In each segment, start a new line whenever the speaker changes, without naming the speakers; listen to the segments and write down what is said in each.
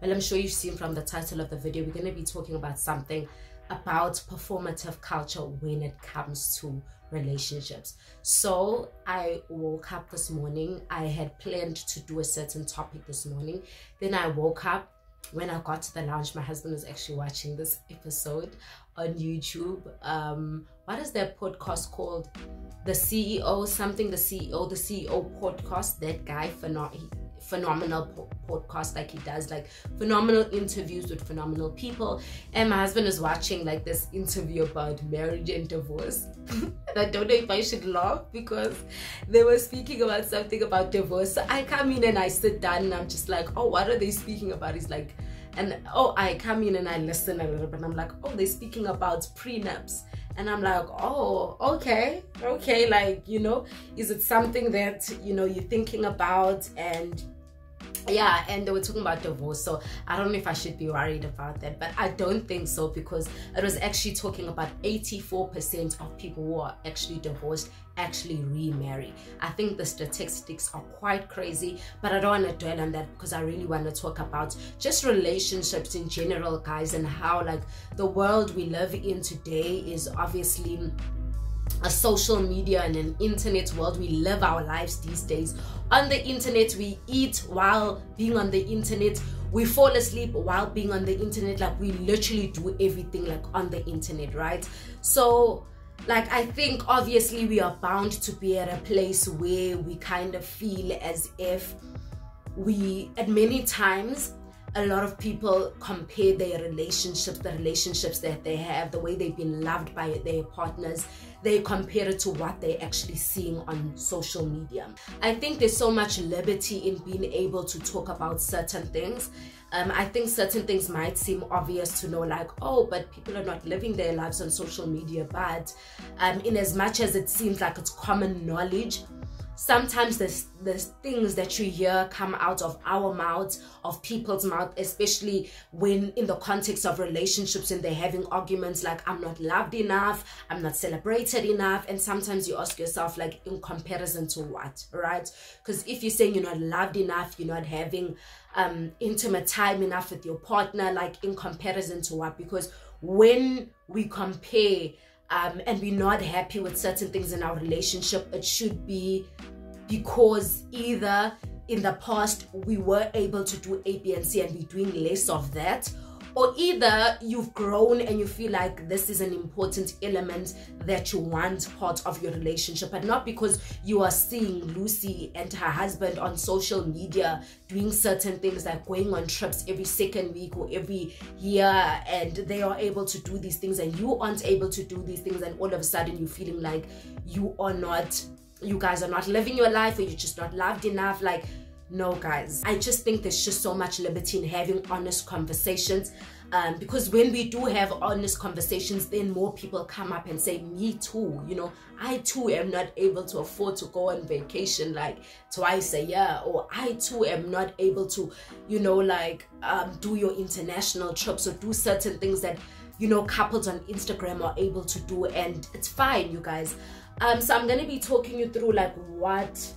Well, I'm sure you've seen from the title of the video, we're going to be talking about something about performative culture when it comes to relationships. So I woke up this morning. I had planned to do a certain topic this morning. Then I woke up. When I got to the lounge, my husband was actually watching this episode on YouTube. What is that podcast called? The CEO something, the CEO podcast. That guy, phenomenal podcast, like he does like phenomenal interviews with phenomenal people. And my husband is watching like this interview about marriage and divorce. And I don't know if I should laugh because they were speaking about something about divorce. So I come in and I sit down and I'm just like, oh, what are they speaking about? He's like, and oh, I come in and I listen a little bit and I'm like, oh, they're speaking about prenups. And I'm like, oh, okay, like, you know, is it something that, you know, you're thinking about? And yeah, and they were talking about divorce. So I don't know if I should be worried about that, but I don't think so, because it was actually talking about 84% of people who are actually divorced actually remarry. I think the statistics are quite crazy, but I don't want to dwell on that because I really want to talk about just relationships in general, guys, and how like the world we live in today is obviously a social media and an internet world. We live our lives these days on the internet. We eat while being on the internet. We fall asleep while being on the internet. Like we literally do everything like on the internet, right? So like I think obviously we are bound to be at a place where we kind of feel as if we, at many times, a lot of people compare their relationships, the relationships that they have, the way they've been loved by their partners, they compare it to what they're actually seeing on social media. I think there's so much liberty in being able to talk about certain things. I think certain things might seem obvious to know, like, oh, but people are not living their lives on social media. But in as much as it seems like it's common knowledge, sometimes there's things that you hear come out of our mouths, of people's mouth, especially when in the context of relationships and they're having arguments like, I'm not loved enough, I'm not celebrated enough. And sometimes you ask yourself, like, in comparison to what, right? Because if you're saying you're not loved enough, you're not having intimate time enough with your partner, like in comparison to what? Because when we compare and we're not happy with certain things in our relationship, it should be because either in the past we were able to do A, B, and C and we're doing less of that, or either you've grown and you feel like this is an important element that you want part of your relationship, but not because you are seeing Lucy and her husband on social media doing certain things like going on trips every second week or every year, and they are able to do these things and you aren't able to do these things, and all of a sudden you're feeling like you guys are not living your life, or you're just not loved enough. Like, no, guys, I just think there's just so much liberty in having honest conversations, because when we do have honest conversations, then more people come up and say, me too, you know, I too am not able to afford to go on vacation like twice a year, or I too am not able to, you know, like do your international trips or do certain things that, you know, couples on Instagram are able to do, and it's fine, you guys. So I'm gonna be talking you through like what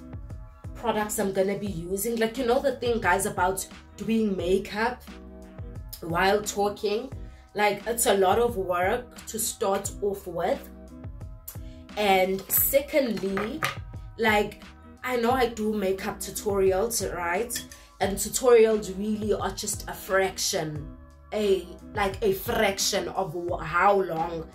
products I'm gonna be using. Like, you know, the thing, guys, about doing makeup while talking, like, it's a lot of work to start off with. And secondly, like, I know I do makeup tutorials, right? And tutorials really are just a fraction, a fraction of how long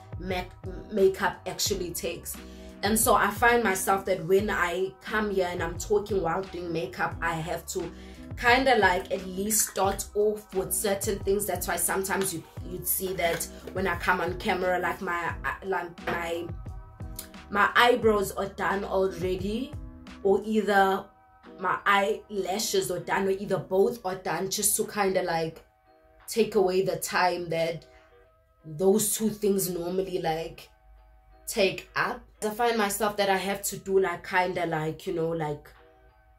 makeup actually takes. And so I find myself that when I come here and I'm talking while doing makeup, I have to kind of like at least start off with certain things. That's why sometimes you'd see that when I come on camera, like my eyebrows are done already, or either my eyelashes are done, or either both are done, just to kind of like take away the time that those two things normally like take up. I find myself that I have to do like kind of like, you know, like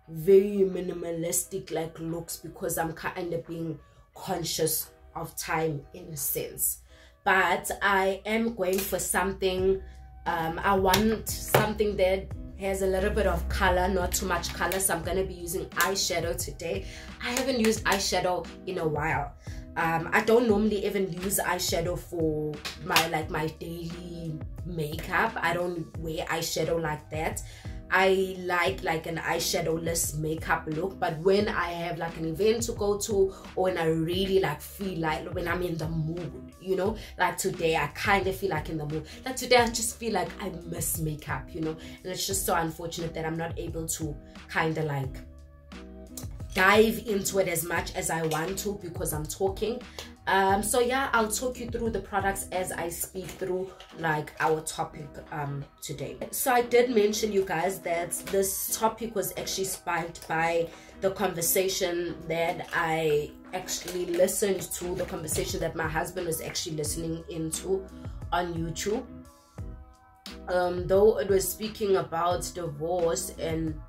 very minimalistic like looks, because I'm kind of being conscious of time in a sense. But I am going for something, I want something that has a little bit of color, not too much color, so I'm going to be using eyeshadow today. I haven't used eyeshadow in a while. I don't normally even use eyeshadow for my daily makeup. I don't wear eyeshadow like that. I like an eyeshadow-less makeup look, but when I have like an event to go to, or when I really like feel like, when I'm in the mood, you know, like today I kind of feel like in the mood. Like today I just feel like I miss makeup, you know, and it's just so unfortunate that I'm not able to kind of like dive into it as much as I want to because I'm talking. So yeah, I'll talk you through the products as I speak through like our topic today. So I did mention, you guys, that this topic was actually spiked by the conversation that I actually listened to, the conversation that my husband was actually listening into on YouTube. Though it was speaking about divorce and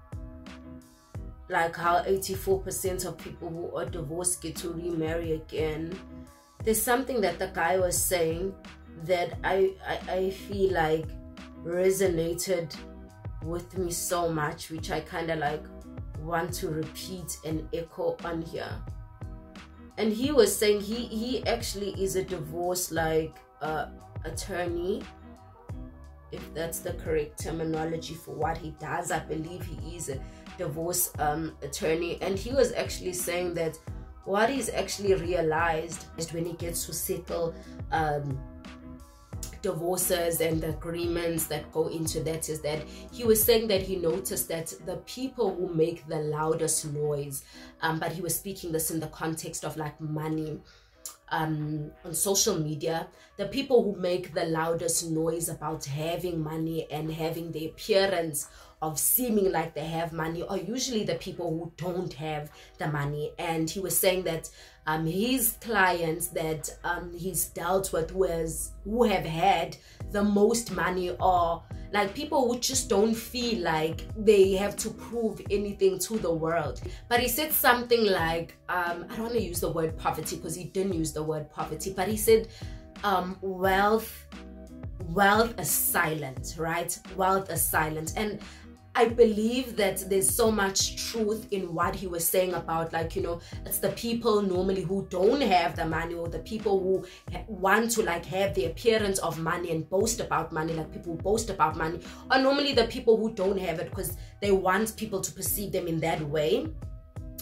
like how 84% of people who are divorced get to remarry again. There's something that the guy was saying that I feel like resonated with me so much, which I kind of like want to repeat and echo on here. And he was saying he actually is a divorce like attorney, if that's the correct terminology for what he does. I believe he is a divorce attorney, and he was actually saying that what he's actually realized is when he gets to settle divorces and the agreements that go into that, is that he was saying that he noticed that the people who make the loudest noise, but he was speaking this in the context of like money, on social media, the people who make the loudest noise about having money and having the appearance of seeming like they have money are usually the people who don't have the money. And he was saying that his clients that he's dealt with who have had the most money are like people who just don't feel like they have to prove anything to the world. But he said something like, I don't want to use the word poverty because he didn't use the word poverty, but he said wealth is silent, right? Wealth is silent. And I believe that there's so much truth in what he was saying about, like, you know, it's the people normally who don't have the money, or the people who want to like have the appearance of money and boast about money, like people who boast about money are normally the people who don't have it because they want people to perceive them in that way.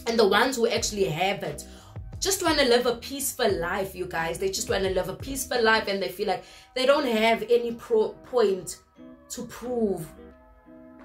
And the ones who actually have it just want to live a peaceful life, you guys. They just want to live a peaceful life, and they feel like they don't have any point to prove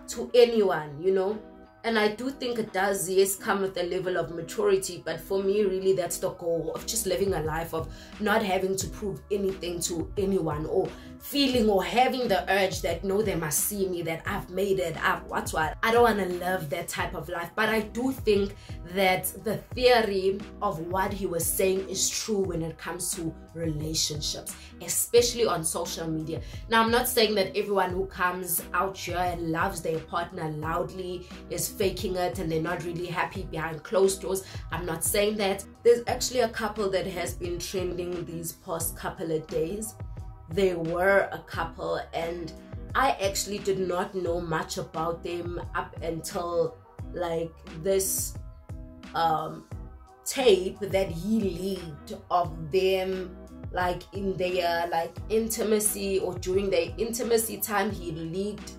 to anyone, you know. And I do think it does, yes, come with a level of maturity, but for me, really, that's the goal of just living a life of not having to prove anything to anyone, or feeling or having the urge that, no, they must see me, that I've made it, what. I don't want to live that type of life. But I do think that the theory of what he was saying is true when it comes to relationships, especially on social media. Now, I'm not saying that everyone who comes out here and loves their partner loudly is faking it and they're not really happy behind closed doors. I'm not saying that. There's actually a couple that has been trending these past couple of days. They were a couple, and I actually did not know much about them up until like this tape that he leaked of them, like in their like intimacy, or during their intimacy time. He leaked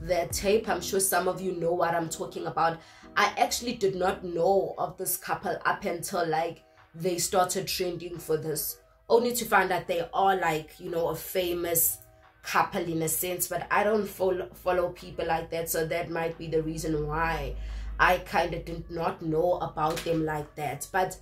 their tape. I'm sure some of you know what I'm talking about. I actually did not know of this couple up until like they started trending for this, only to find out they are like, you know, a famous couple in a sense. But I don't follow people like that, so that might be the reason why I kind of did not know about them like that. But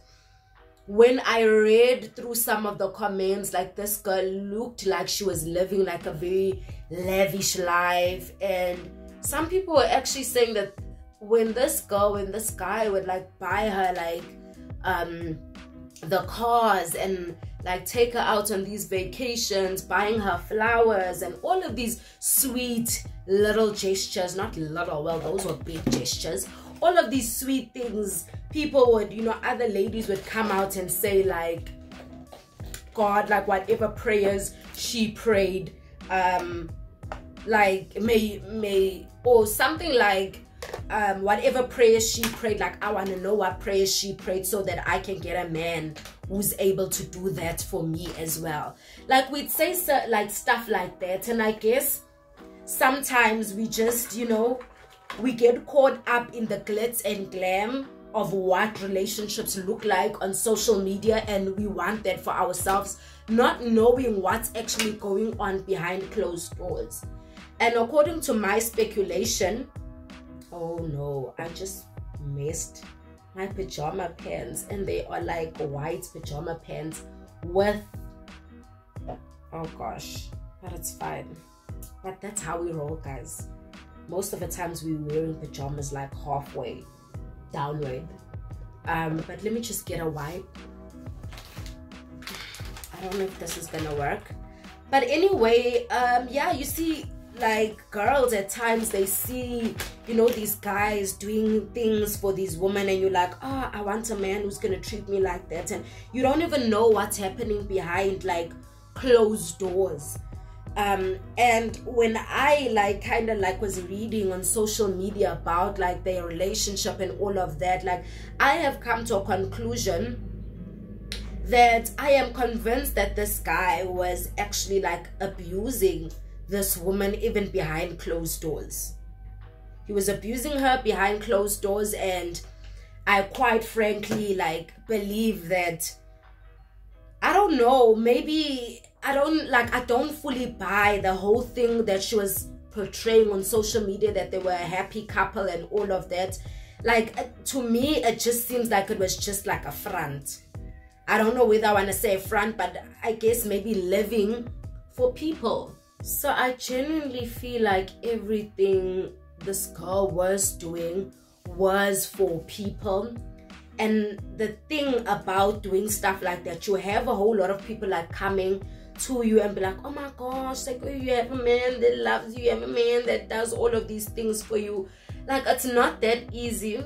when I read through some of the comments, like, this girl looked like she was living like a very lavish life, and some people were actually saying that when this guy would like buy her like the cars and like take her out on these vacations, buying her flowers and all of these sweet little gestures, not little, well, those were big gestures, all of these sweet things, people would, you know, other ladies would come out and say like, God, like whatever prayers she prayed, like may or something like whatever prayers she prayed. Like, I want to know what prayers she prayed so that I can get a man who's able to do that for me as well. Like, we'd say like stuff like that. And I guess sometimes we just, you know, we get caught up in the glitz and glam of what relationships look like on social media, and we want that for ourselves, not knowing what's actually going on behind closed doors. And according to my speculation, oh no, I just missed my pajama pants, and they are like white pajama pants with, oh gosh, but it's fine. But that's how we roll, guys. Most of the times we're wearing pajamas like halfway downward. But let me just get a wipe. I don't know if this is gonna work, but anyway, yeah, you see, like, girls at times, they see, you know, these guys doing things for these women, and you're like, oh, I want a man who's gonna treat me like that, and you don't even know what's happening behind like closed doors. And when I like kind of like was reading on social media about like their relationship and all of that, like, I have come to a conclusion that I am convinced that this guy was actually like abusing this woman even behind closed doors. He was abusing her behind closed doors, and I quite frankly like believe that, I don't know, maybe I don't fully buy the whole thing that she was portraying on social media, that they were a happy couple and all of that. Like, to me, it just seems like it was just like a front. I don't know whether I want to say a front, but I guess maybe living for people. So I genuinely feel like everything this girl was doing was for people. And the thing about doing stuff like that, you have a whole lot of people like coming to you and be like, oh my gosh, like, oh, you have a man that loves you, you have a man that does all of these things for you. Like, it's not that easy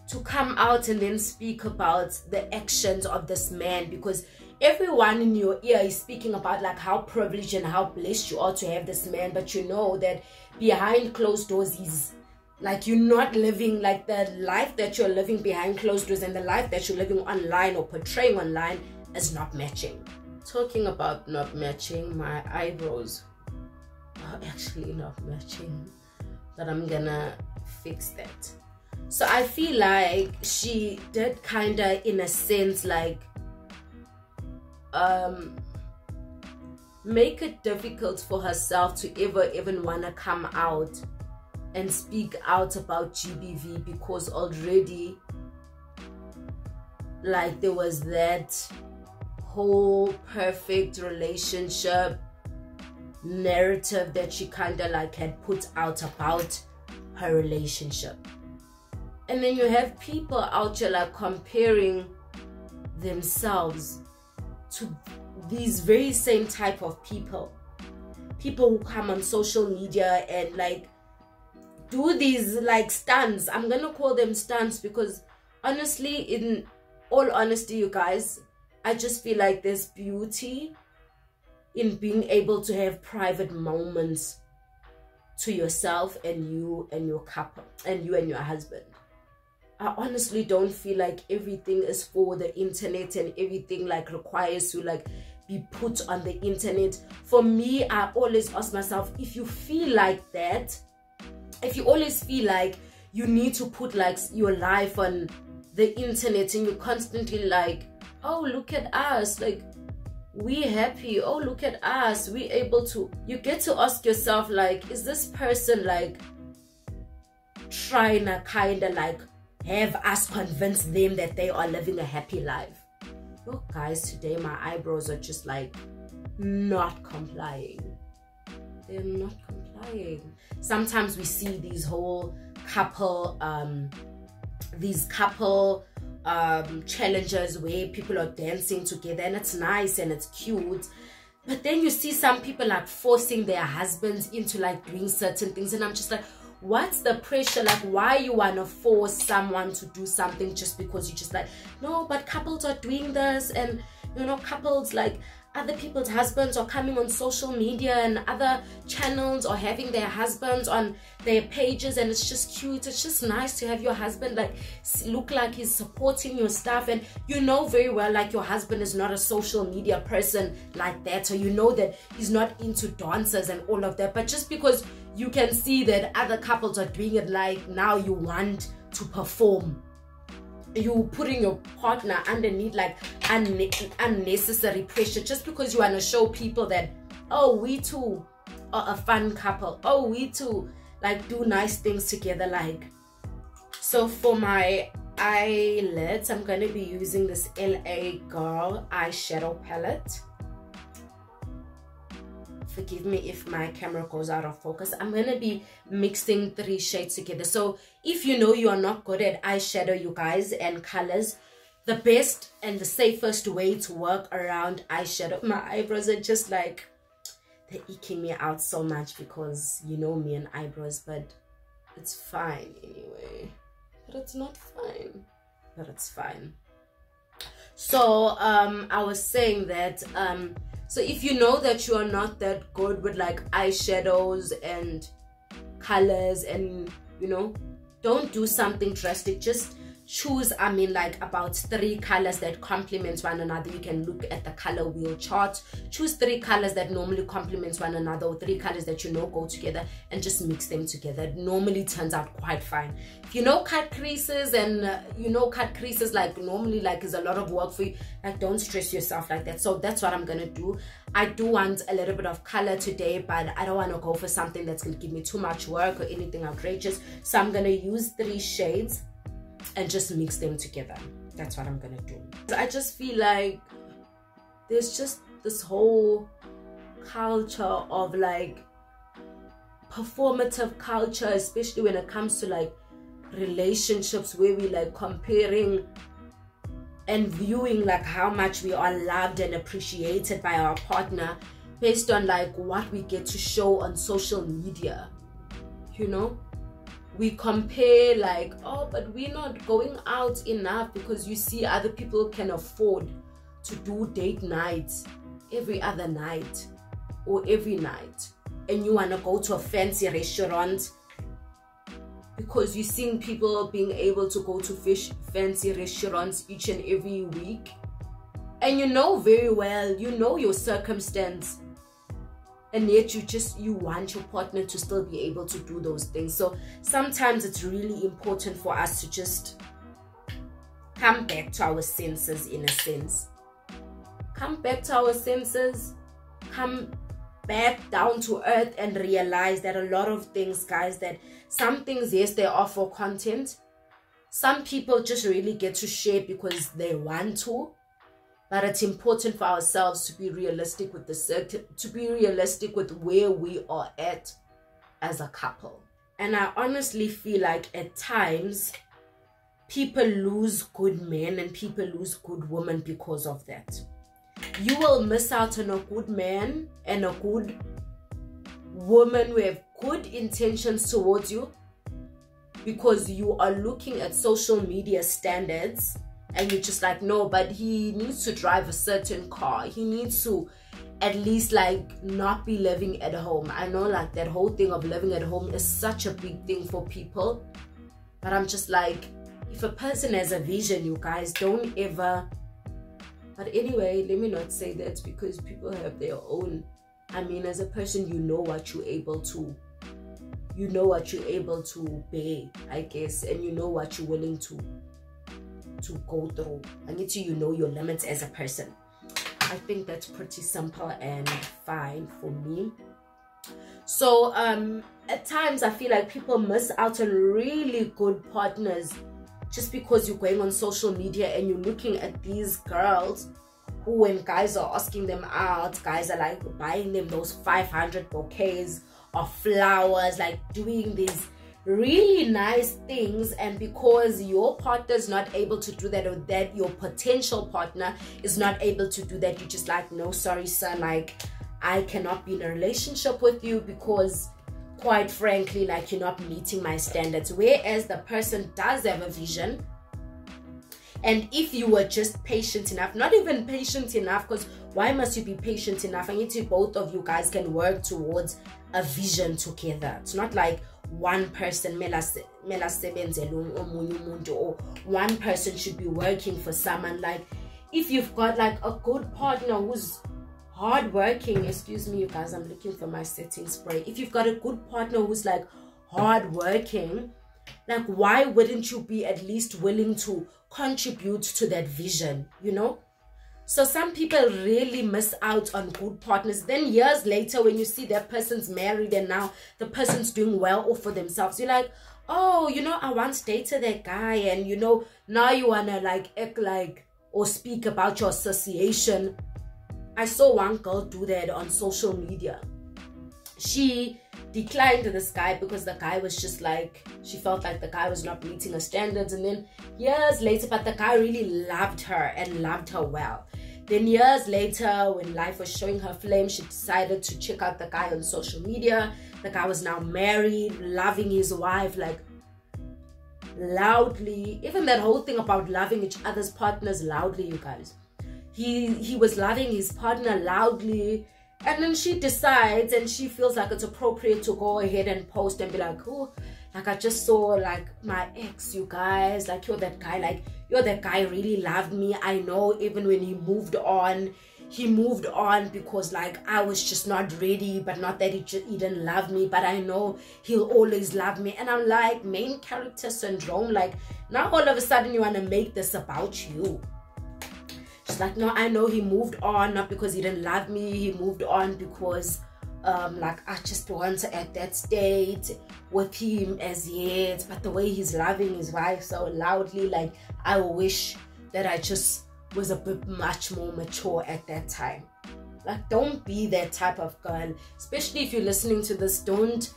to come out and then speak about the actions of this man, because everyone in your ear is speaking about like how privileged and how blessed you are to have this man, but you know that behind closed doors, he's like, you're not living like the life that you're living behind closed doors, and the life that you're living online or portraying online is not matching. Talking about not matching, my eyebrows are actually not matching, but I'm gonna fix that. So I feel like she did kind of, in a sense, like make it difficult for herself to ever even want to come out and speak out about GBV, because already like there was that whole perfect relationship narrative that she kind of like had put out about her relationship. And then you have people out here like comparing themselves to these very same type of people who come on social media and like do these like stunts. I'm gonna call them stunts because honestly, in all honesty, you guys, I just feel like there's beauty in being able to have private moments to yourself and you and your couple and you and your husband. I honestly don't feel like everything is for the internet and everything like requires to like be put on the internet. For me, I always ask myself, if you feel like that, if you always feel like you need to put like your life on the internet and you're constantly like, oh, look at us, like we happy, oh, look at us, we able to, you get to ask yourself like, is this person like trying to kind of like have us convince them that they are living a happy life? Look guys, today my eyebrows are just like not complying. They're not complying. Sometimes we see these whole couple challenges where people are dancing together and it's nice and it's cute, but then you see some people like forcing their husbands into like doing certain things, and I'm just like, what's the pressure? Like, why you want to force someone to do something just because you just like, no, but couples are doing this, and you know, couples like other people's husbands or coming on social media and other channels or having their husbands on their pages, and it's just cute. It's just nice to have your husband like look like he's supporting your stuff, and you know very well like your husband is not a social media person like that, so you know that he's not into dancers and all of that. But just because you can see that other couples are doing it, like now you want to perform, you putting your partner underneath like unnecessary pressure just because you want to show people that, oh, we too are a fun couple, oh, we too like do nice things together. Like, so for my eyelids, I'm going to be using this LA Girl eyeshadow palette. Forgive me if my camera goes out of focus. I'm going to be mixing 3 shades together. So if you know you are not good at eyeshadow, you guys, and colors, the best and the safest way to work around eyeshadow, my eyebrows are just like, they're eking me out so much because you know me and eyebrows, but it's fine anyway. But it's not fine, but it's fine. So I was saying that so if you know that you are not that good with like eyeshadows and colors, and you know, don't do something drastic. Just choose, I mean, like about 3 colors that complement one another. You can look at the color wheel chart, choose 3 colors that normally complement one another, or 3 colors that you know go together, and just mix them together. It normally turns out quite fine. If you know cut creases, and you know cut creases like normally like is a lot of work for you, like don't stress yourself like that. So that's what I'm gonna do. I do want a little bit of color today, but I don't want to go for something that's gonna give me too much work or anything outrageous. So I'm gonna use 3 shades and just mix them together. That's what I'm gonna do. I just feel like there's just this whole culture of like performative culture, especially when it comes to like relationships, where we like comparing and viewing like how much we are loved and appreciated by our partner based on like what we get to show on social media. You know, we compare like, oh, but we're not going out enough because you see other people can afford to do date nights every other night or every night, and you want to go to a fancy restaurant because you're seeing people being able to go to fancy restaurants each and every week, and you know very well, you know your circumstance, and yet you want your partner to still be able to do those things. So sometimes it's really important for us to just come back to our senses, in a sense. Come back to our senses, come back down to earth, and realize that a lot of things, guys, that some things, yes, they are for content. Some people just really get to share because they want to. But it's important for ourselves to be realistic with to be realistic with where we are at as a couple. And I honestly feel like at times people lose good men and people lose good women because of that. You will miss out on a good man and a good woman who have good intentions towards you because you are looking at social media standards. And you're just like, no, but he needs to drive a certain car. He needs to at least like not be living at home. I know like that whole thing of living at home is such a big thing for people. But I'm just like, if a person has a vision, you guys, don't ever. But anyway, let me not say that because people have their own. I mean, as a person, you know what you're able to. You know what you're able to bear, I guess. And you know what you're willing to go through. I need to, you know, your limits as a person. I think that's pretty simple and fine for me. So at times I feel like people miss out on really good partners just because you're going on social media and you're looking at these girls who, when guys are asking them out, guys are like buying them those 500 bouquets of flowers, like doing these really nice things, and because your partner is not able to do that, or that your potential partner is not able to do that, you're just like, no, sorry son, like I cannot be in a relationship with you because quite frankly, like you're not meeting my standards. Whereas the person does have a vision, And if you were just patient enough, not even patient enough, because why must you be patient enough? I need to, both of you guys can work towards a vision together. It's not like one person or one person should be working for someone. Like, if you've got like a good partner who's hardworking, excuse me you guys, I'm looking for my setting spray. If you've got a good partner who's like hardworking, like, why wouldn't you be at least willing to contribute to that vision, you know? So some people really miss out on good partners. Then years later, when you see that person's married and now the person's doing well off for themselves, you're like, oh, you know, I once dated that guy, and you know, now you wanna like act like or speak about your association. I saw one girl do that on social media. She declined this guy because the guy was just like, she felt like the guy was not meeting her standards. And then years later, but the guy really loved her and loved her well. Then years later, when life was showing her flame, she decided to check out the guy on social media. The guy was now married, loving his wife, like loudly. Even that whole thing about loving each other's partners loudly, you guys. He was loving his partner loudly. And then she decides, and she feels like it's appropriate to go ahead and post and be like, oh, like, I just saw like my ex, you guys, like, you're that guy, like, you're that guy really loved me. I know even when he moved on because like I was just not ready, but not that he didn't love me, but I know he'll always love me. And I'm like, main character syndrome. Like, now all of a sudden you want to make this about you. She's like, no, I know he moved on, not because he didn't love me. He moved on because like, I just wasn't at that state with him as yet. But the way he's loving his wife so loudly, like, I wish that I just was a bit much more mature at that time. Like, don't be that type of girl. Especially if you're listening to this, don't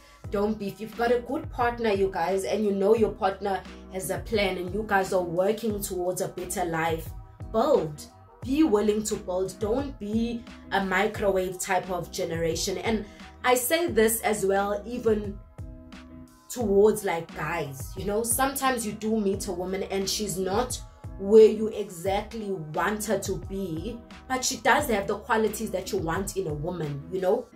be. If you've got a good partner, you guys, and you know your partner has a plan and you guys are working towards a better life, build. Be willing to build. Don't be a microwave type of generation. And I say this as well, even towards like guys, you know, sometimes you do meet a woman and she's not where you exactly want her to be, but she does have the qualities that you want in a woman, you know.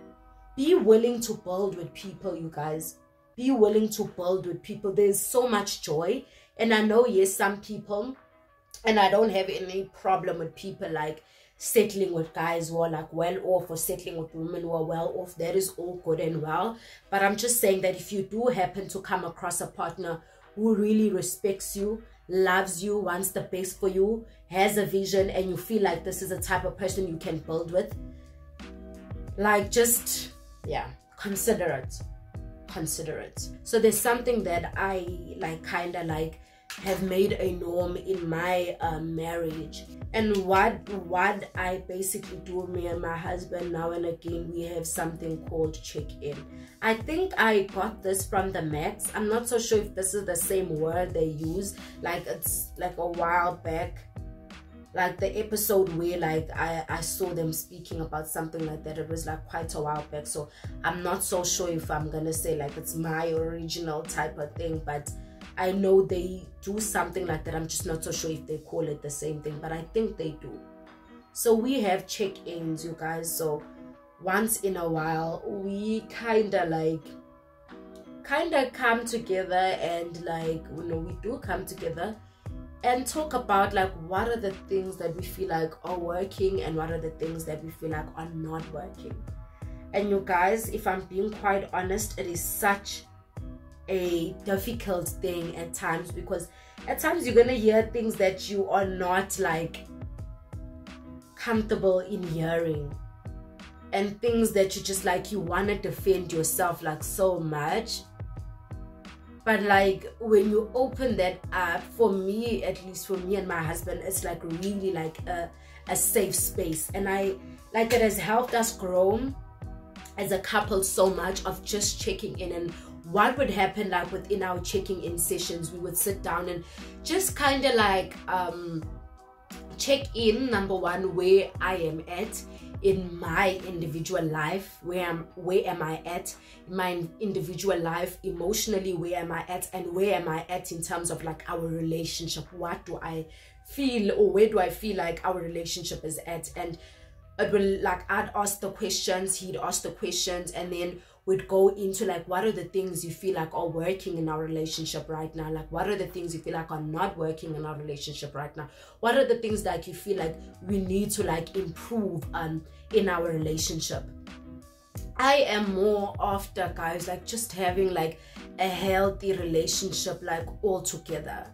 Be willing to build with people, you guys. Be willing to build with people. There's so much joy. And I know, yes, some people, and I don't have any problem with people like settling with guys who are like well off, or settling with women who are well off. That is all good and well. But I'm just saying that if you do happen to come across a partner who really respects you, loves you, wants the best for you, has a vision, and you feel like this is a type of person you can build with, like, just, yeah, consider it. So there's something that I like, kind of like have made a norm in my marriage, and what I basically do, me and my husband, now and again we have something called check-in. I think I got this from the Max. I'm not so sure if this is the same word they use. Like, it's like a while back, like the episode where like I saw them speaking about something like that. It was like quite a while back, so I'm not so sure if I'm gonna say like it's my original type of thing, but I know they do something like that. I'm just not so sure if they call it the same thing, but I think they do. So we have check-ins, you guys. So once in a while we kind of come together, and like, you know, we do come together and talk about like what are the things that we feel like are working and what are the things that we feel like are not working. And you guys, if I'm being quite honest, it is such a difficult thing at times, because at times you're gonna hear things that you are not like comfortable in hearing, and things that you just like, you want to defend yourself like so much. But like, when you open that up, for me, at least for me and my husband, it's like really like a safe space. And I like, it has helped us grow as a couple so much, of just checking in. And what would happen, like within our checking in sessions, we would sit down and just kind of like check in. Number one, where I am at in my individual life, where am I at in my individual life emotionally, where am I at, and where am I at in terms of like our relationship. What do I feel, or where do I feel like our relationship is at? And it will, like, I'd ask the questions, he'd ask the questions, and then we'd go into like, what are the things you feel like are working in our relationship right now? Like, what are the things you feel like are not working in our relationship right now? What are the things that you feel like we need to like improve in our relationship? I am more after, guys, like just having like a healthy relationship, like all together.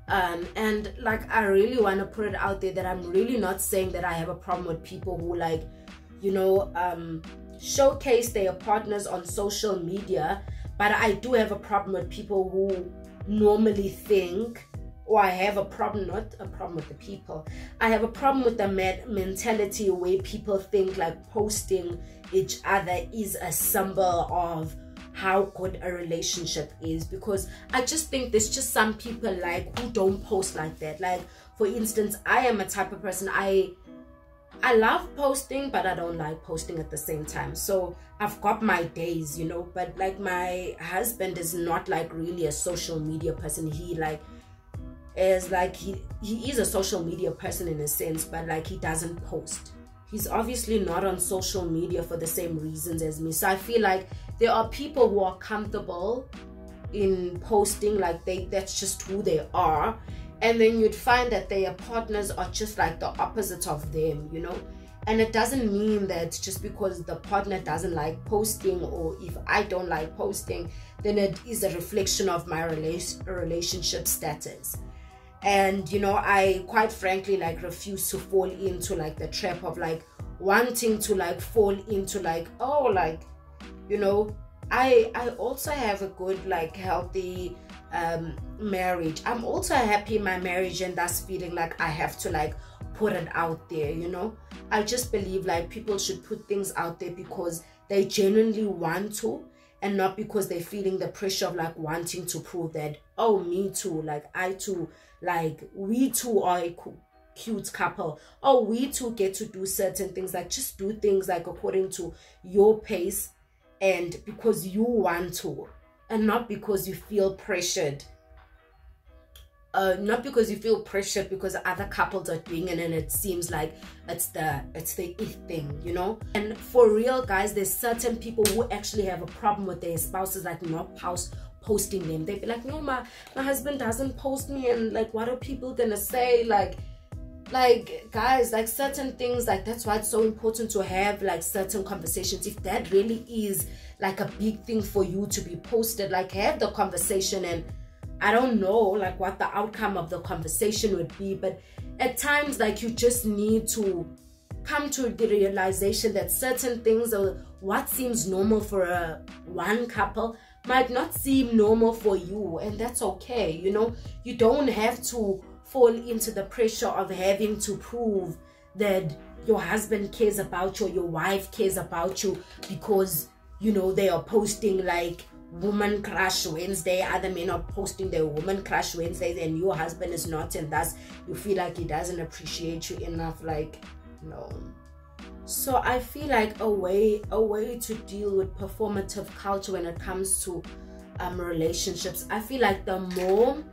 And like, I really want to put it out there that I'm really not saying that I have a problem with people who, like, you know, showcase their partners on social media, but I do have a problem with people who normally think, or I have a problem, not a problem with the people, I have a problem with the mentality where people think like posting each other is a symbol of how good a relationship is. Because I just think there's just some people like who don't post like that. Like, for instance, I am a type of person, I love posting, but I don't like posting at the same time. So I've got my days, you know, but like my husband is not like really a social media person. He like is like, he is a social media person in a sense, but like he doesn't post. He's obviously not on social media for the same reasons as me. So I feel like there are people who are comfortable in posting, like that's just who they are. And then you'd find that their partners are just like the opposite of them, you know. And it doesn't mean that just because the partner doesn't like posting, or if I don't like posting, then it is a reflection of my relationship status. And, you know, I quite frankly like refuse to fall into like the trap of like wanting to like fall into like, oh, like, you know, I also have a good like healthy marriage. I'm also happy in my marriage, and thus feeling like I have to like put it out there, you know. I just believe like people should put things out there because they genuinely want to, and not because they're feeling the pressure of like wanting to prove that, oh, me too, like I too, like we too are a cute couple, oh, we too get to do certain things. Like, just do things like according to your pace and because you want to, and not because you feel pressured. Not because you feel pressured because other couples are doing it and it seems like it's the it thing, you know. And for real, guys, there's certain people who actually have a problem with their spouses like not posting them. They'd be like, no, my husband doesn't post me, and like, what are people gonna say? Like guys, like certain things, like that's why it's so important to have like certain conversations. If that really is like a big thing for you to be posted, like have the conversation. And I don't know like what the outcome of the conversation would be, but at times like you just need to come to the realization that certain things, or what seems normal for one couple might not seem normal for you, and that's okay, you know. You don't have to fall into the pressure of having to prove that your husband cares about you or your wife cares about you because, you know, they are posting like Woman Crush Wednesday, other men are posting their Woman Crush Wednesdays, and your husband is not, and thus you feel like he doesn't appreciate you enough. Like, no. So I feel like a way to deal with performative culture when it comes to relationships, I feel like the more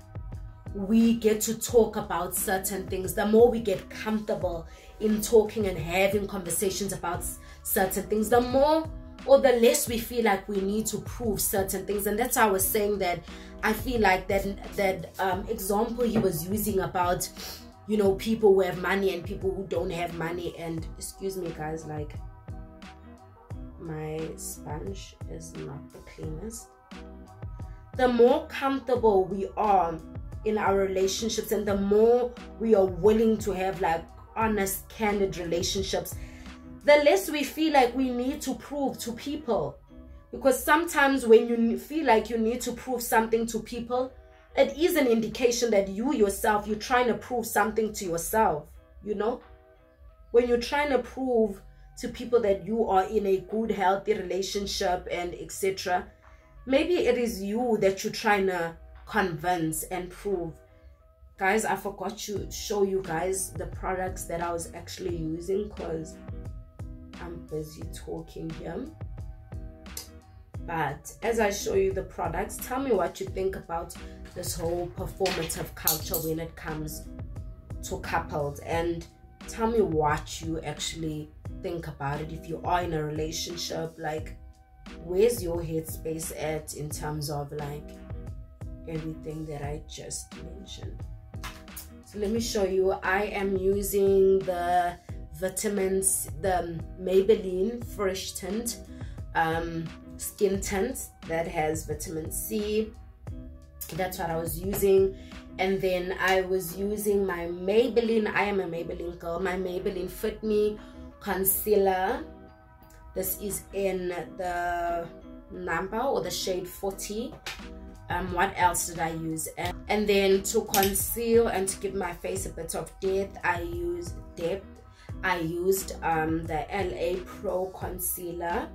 we get to talk about certain things, the more we get comfortable in talking and having conversations about certain things, the more or the less we feel like we need to prove certain things. And that's how I was saying that I feel like that example he was using about, you know, people who have money and people who don't have money. And excuse me guys, like my sponge is not the cleanest. The more comfortable we are in our relationships, and the more we are willing to have like honest, candid relationships, the less we feel like we need to prove to people. Because sometimes when you feel like you need to prove something to people, it is an indication that you yourself, you're trying to prove something to yourself, you know. When you're trying to prove to people that you are in a good, healthy relationship and etc., maybe it is you that you're trying to convince and prove. Guys, I forgot to show you guys the products that I was actually using because I'm busy talking here. But as I show you the products, tell me what you think about this whole performative culture when it comes to couples, and tell me what you actually think about it. If you are in a relationship, like, where's your headspace at in terms of like everything that I just mentioned? So let me show you. I am using the vitamins, the Maybelline Fresh Tint skin tint that has vitamin C. That's what I was using. And then I was using my Maybelline, I am a Maybelline girl, my Maybelline Fit Me concealer. This is in the number or the shade 40. What else did I use? And then to conceal and to give my face a bit of depth, I used the LA Pro concealer.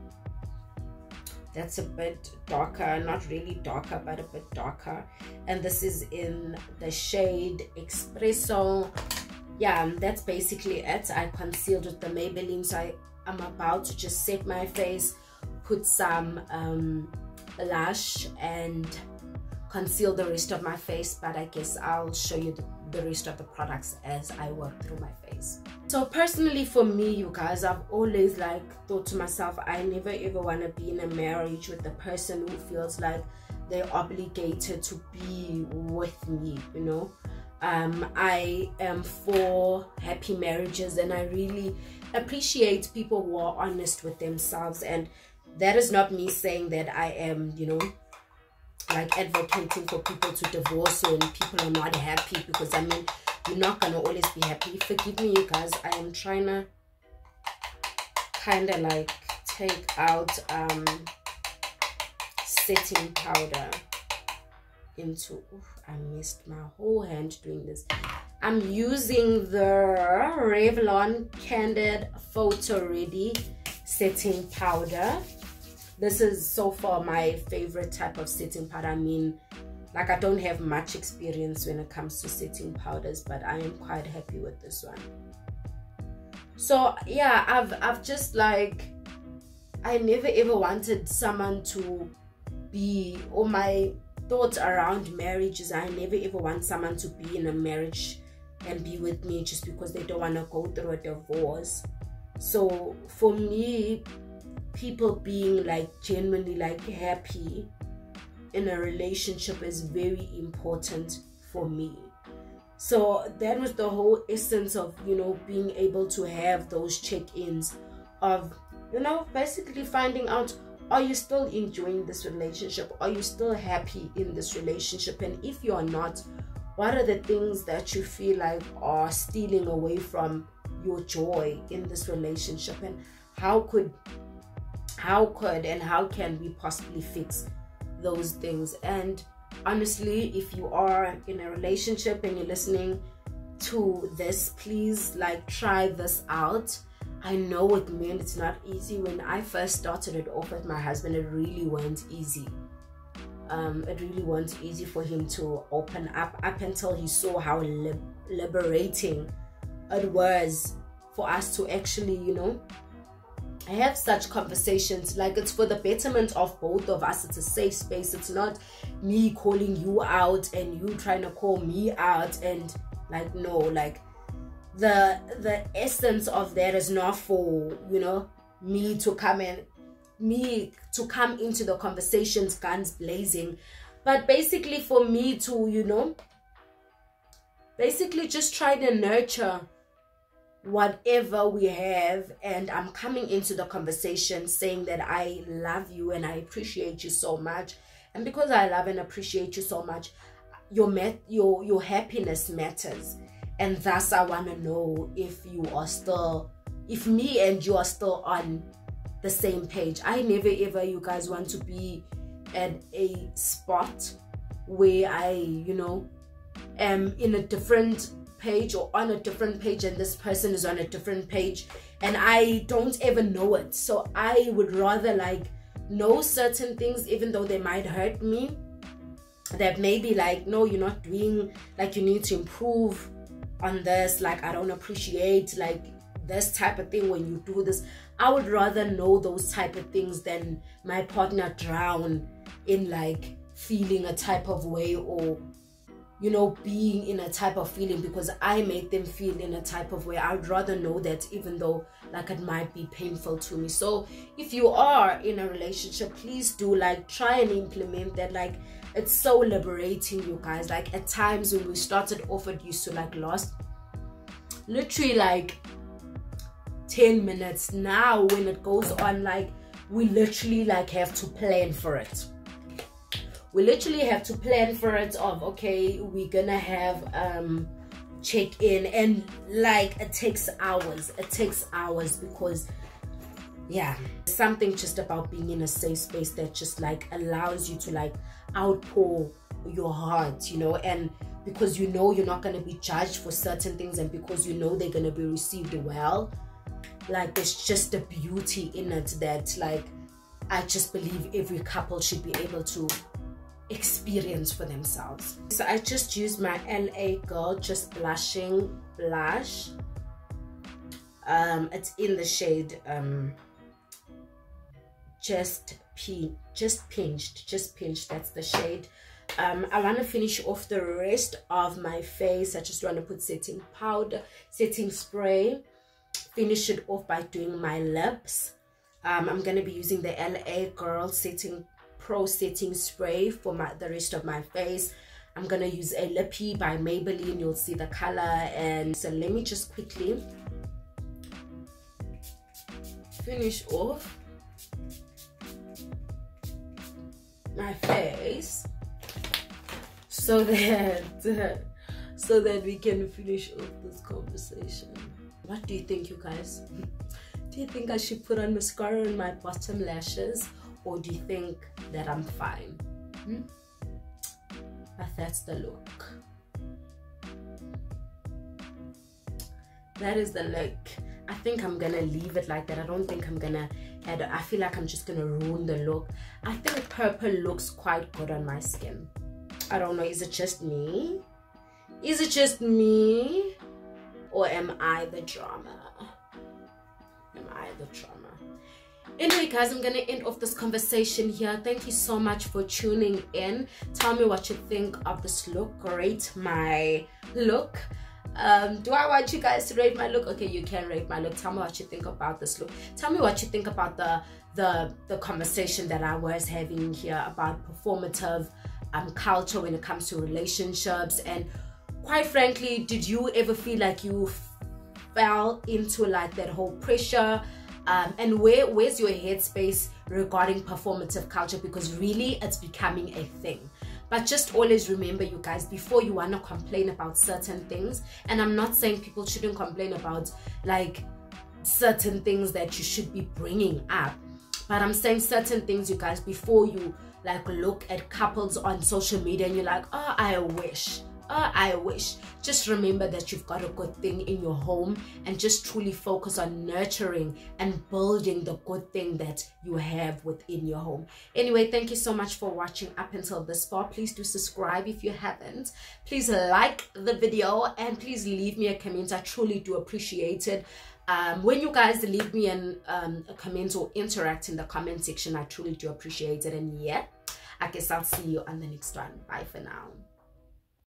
That's a bit darker, not really darker, but a bit darker. And this is in the shade Espresso. Yeah, that's basically it. I concealed with the Maybelline. So I'm about to just set my face, put some blush, and conceal the rest of my face. But I guess I'll show you the rest of the products as I work through my face. So personally for me, you guys, I've always like thought to myself, I never ever want to be in a marriage with the person who feels like they're obligated to be with me, you know. I am for happy marriages, and I really appreciate people who are honest with themselves. And that is not me saying that I am, you know, like advocating for people to divorce when people are not happy, because I mean, you're not gonna always be happy. Forgive me, you guys, I am trying to kind of like take out setting powder into, I missed my whole hand doing this. I'm using the Revlon Candid Photo Ready setting powder. This is so far my favorite type of setting powder. I mean, like, I don't have much experience when it comes to setting powders, but I am quite happy with this one. So yeah, I've just like, I never ever wanted someone to be, or my thoughts around marriage is, I never ever want someone to be in a marriage and be with me just because they don't want to go through a divorce. So for me, people being like genuinely like happy in a relationship is very important for me. So that was the whole essence of, you know, being able to have those check-ins of, you know, basically finding out, are you still enjoying this relationship? Are you still happy in this relationship? And if you're not, what are the things that you feel like are stealing away from your joy in this relationship? And how can we possibly fix those things? And honestly, if you are in a relationship and you're listening to this, please like try this out. I know with men it's not easy. When I first started it off with my husband, it really wasn't easy. It really wasn't easy for him to open up until he saw how liberating it was for us to actually, you know, have such conversations. Like, it's for the betterment of both of us. It's a safe space. It's not me calling you out and you trying to call me out. And like, no, like the essence of that is not for, you know, me to come into the conversations guns blazing, but basically for me to, you know, basically just try to nurture whatever we have. And I'm coming into the conversation saying that I love you and I appreciate you so much. And because I love and appreciate you so much, your happiness matters. And thus I want to know if me and you are still on the same page. I never ever, you guys, want to be at a spot where I, you know, am in a different page or on a different page and this person is on a different page and I don't even know it. So I would rather like know certain things, even though they might hurt me, that maybe like, no, you're not doing, like, you need to improve on this, like, I don't appreciate like this type of thing when you do this. I would rather know those type of things than my partner drown in like feeling a type of way or you know, being in a type of feeling because I make them feel in a type of way. I'd rather know that, even though like it might be painful to me. So if you are in a relationship, please do like try and implement that. Like, it's so liberating, you guys. Like, at times when we started off, it used to like last literally like 10 minutes. Now when it goes on, like, we literally like have to plan for it. We literally have to plan for it of, okay, we're gonna have check in, and like it takes hours. It takes hours because, yeah, something just about being in a safe space that just like allows you to like outpour your heart, you know, and because you know you're not going to be judged for certain things, and because you know they're going to be received well. Like, there's just a beauty in it that like I just believe every couple should be able to experience for themselves. So I just used my LA Girl Just Blushing blush. It's in the shade just pinched. That's the shade. I want to finish off the rest of my face. I just want to put setting powder, setting spray, finish it off by doing my lips. I'm going to be using the LA Girl Pro Setting Spray for the rest of my face. I'm going to use a Lippy by Maybelline. You'll see the color. And so let me just quickly finish off my face so that we can finish off this conversation. What do you think, you guys? Do you think I should put on mascara on my bottom lashes, or do you think that I'm fine? But that's the look. That is the look. I think I'm gonna leave it like that. I don't think I'm gonna add it. I feel like I'm just gonna ruin the look. I think purple looks quite good on my skin. I don't know, is it just me? Is it just me? Or am I the drama? Am I the drama? Anyway, guys, I'm gonna end off this conversation here. Thank you so much for tuning in. Tell me what you think of this look. Rate my look. Do I want you guys to rate my look? Okay, you can rate my look. Tell me what you think about this look. Tell me what you think about the conversation that I was having here about performative culture when it comes to relationships. And quite frankly, did you ever feel like you fell into like that whole pressure? And where's your headspace regarding performative culture? Because really it's becoming a thing. But just always remember, you guys, before you want to complain about certain things, and I'm not saying people shouldn't complain about like certain things that you should be bringing up, but I'm saying certain things, you guys, before you like look at couples on social media and you're like, oh, I wish. Just remember that you've got a good thing in your home, and just truly focus on nurturing and building the good thing that you have within your home. Anyway, thank you so much for watching up until this far. Please do subscribe if you haven't. Please like the video, and please leave me a comment. I truly do appreciate it. When you guys leave me a comment or interact in the comment section, I truly do appreciate it. And yeah, I guess I'll see you on the next one. Bye for now.